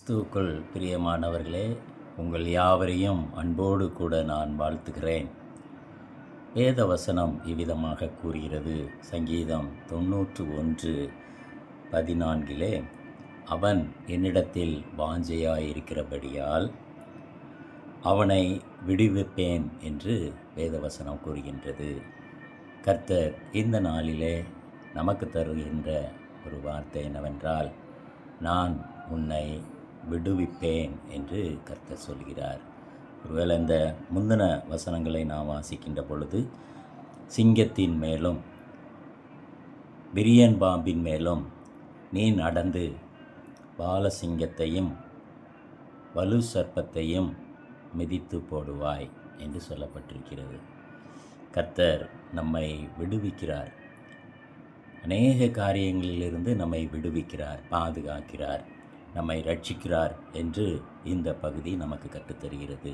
கிறிஸ்துவுக்குள் பிரியமானவர்களே, உங்கள் யாவரையும் அன்போடு கூட நான் வாழ்த்துகிறேன். வேத வசனம் இவ்விதமாக கூறுகிறது. சங்கீதம் 91:14 அவன் என்னிடத்தில் வாஞ்சையாயிருக்கிறபடியால் அவனை விடுவிப்பேன் என்று வேதவசனம் கூறுகின்றது. கர்த்தர் இந்த நாளிலே நமக்கு தருகின்ற ஒரு வார்த்தை என்னவென்றால், நான் உன்னை விடுவிப்பேன் என்று கர்த்தர் சொல்கிறார். ஒருவேளை இந்த முந்தின வசனங்களை நாம் வாசிக்கின்ற பொழுது, சிங்கத்தின் மேலும் விரியன் பாம்பின் மேலும் நீ நடந்து பாலசிங்கத்தையும் வலு சர்ப்பத்தையும் மிதித்து போடுவாய் என்று சொல்லப்பட்டிருக்கிறது. கர்த்தர் நம்மை விடுவிக்கிறார். அநேக காரியங்களிலிருந்து நம்மை விடுவிக்கிறார், பாதுகாக்கிறார், நம்மை ரட்சிக்கிறார் என்று இந்த பகுதி நமக்கு கற்றுத்தருகிறது.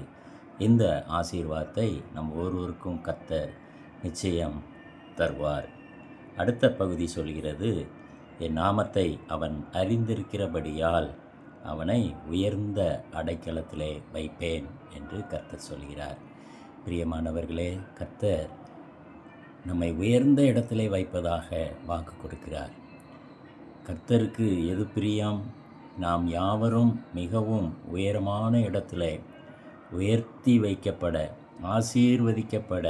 இந்த ஆசீர்வாதத்தை நம் ஒருவருக்கும் கர்த்தர் நிச்சயம் தருவார். அடுத்த பகுதி சொல்கிறது, என் நாமத்தை அவன் அறிந்திருக்கிறபடியால் அவனை உயர்ந்த அடைக்கலத்திலே வைப்பேன் என்று கர்த்தர் சொல்கிறார். பிரியமானவர்களே, கர்த்தர் நம்மை உயர்ந்த இடத்திலே வைப்பதாக வாக்கு கொடுக்கிறார். கர்த்தருக்கு எது பிரியம்? நாம் யாவரும் மிகவும் உயரமான இடத்திலே உயர்த்தி வைக்கப்பட, ஆசீர்வதிக்கப்பட,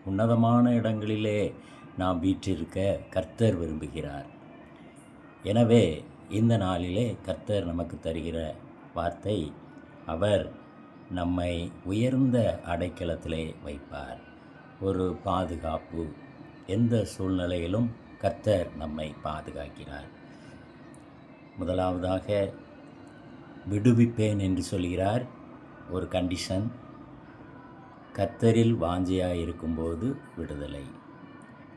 உன்னதமான இடங்களிலே நாம் வீற்றிருக்க கர்த்தர் விரும்புகிறார். எனவே இந்த நாளிலே கர்த்தர் நமக்கு தருகிற வார்த்தை, அவர் நம்மை உயர்ந்த அடைக்கலத்திலே வைப்பார். ஒரு பாதுகாப்பு. எந்த சூழ்நிலையிலும் கர்த்தர் நம்மை பாதுகாக்கிறார். முதலாவதாக விடுவிப்பேன் என்று சொல்கிறார். ஒரு கண்டிஷன், கர்த்தரில் வாஞ்சையாக இருக்கும்போது விடுதலை,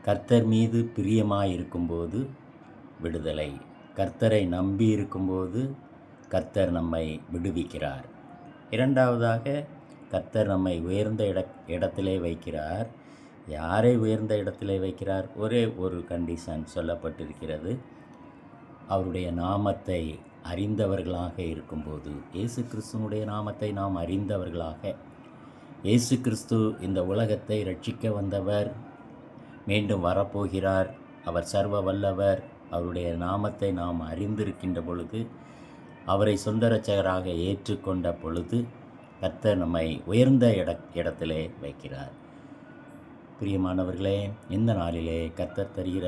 கர்த்தர் மீது பிரியமாக இருக்கும்போது விடுதலை, கர்த்தரை நம்பி இருக்கும்போது கர்த்தர் நம்மை விடுவிக்கிறார். இரண்டாவதாக, கர்த்தர் நம்மை உயர்ந்த இடத்திலே வைக்கிறார். யாரை உயர்ந்த இடத்திலே வைக்கிறார்? ஒரே ஒரு கண்டிஷன் சொல்லப்பட்டிருக்கிறது, அவருடைய நாமத்தை அறிந்தவர்களாக இருக்கும்போது. இயேசு கிறிஸ்துவனுடைய நாமத்தை நாம் அறிந்தவர்களாக, இயேசு கிறிஸ்து இந்த உலகத்தை ரட்சிக்க வந்தவர், மீண்டும் வரப்போகிறார், அவர் சர்வ வல்லவர். அவருடைய நாமத்தை நாம் அறிந்திருக்கின்ற பொழுது, அவரை சொந்த இரட்சகராக ஏற்றுக்கொண்ட பொழுது கர்த்தர் நம்மை உயர்ந்த இடத்திலே வைக்கிறார். பிரியமானவர்களே, இந்த நாளிலே கர்த்தர் தருகிற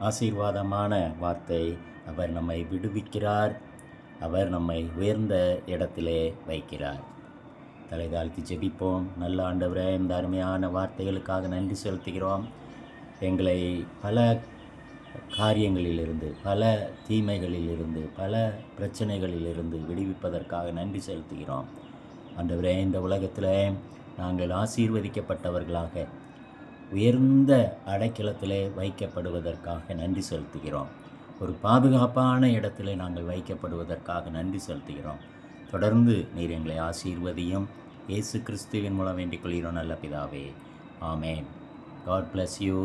ஆசீர்வாதமான வார்த்தை, அவர் நம்மை விடுவிக்கிறார், அவர் நம்மை உயர்ந்த இடத்திலே வைக்கிறார். தலை தாழ்த்தி ஜெபிப்போம். நல்ல ஆண்டவரே, இந்த அருமையான வார்த்தைகளுக்காக நன்றி செலுத்துகிறோம். எங்களை பல காரியங்களிலிருந்து, பல தீமைகளிலிருந்து, பல பிரச்சனைகளிலிருந்து விடுவிப்பதற்காக நன்றி செலுத்துகிறோம். ஆண்டவரே, இந்த உலகத்தில் நாங்கள் ஆசீர்வதிக்கப்பட்டவர்களாக உயர்ந்த அடைக்கலத்திலே வைக்கப்படுவதற்காக நன்றி செலுத்துகிறோம். ஒரு பாதுகாப்பான இடத்திலே நாங்கள் வைக்கப்படுவதற்காக நன்றி செலுத்துகிறோம். தொடர்ந்து நீர் எங்களை ஆசீர்வதியும். இயேசு கிறிஸ்துவின் மூலம் வேண்டிக் கொள்கிறோம் நல்ல பிதாவே. ஆமேன். God bless you.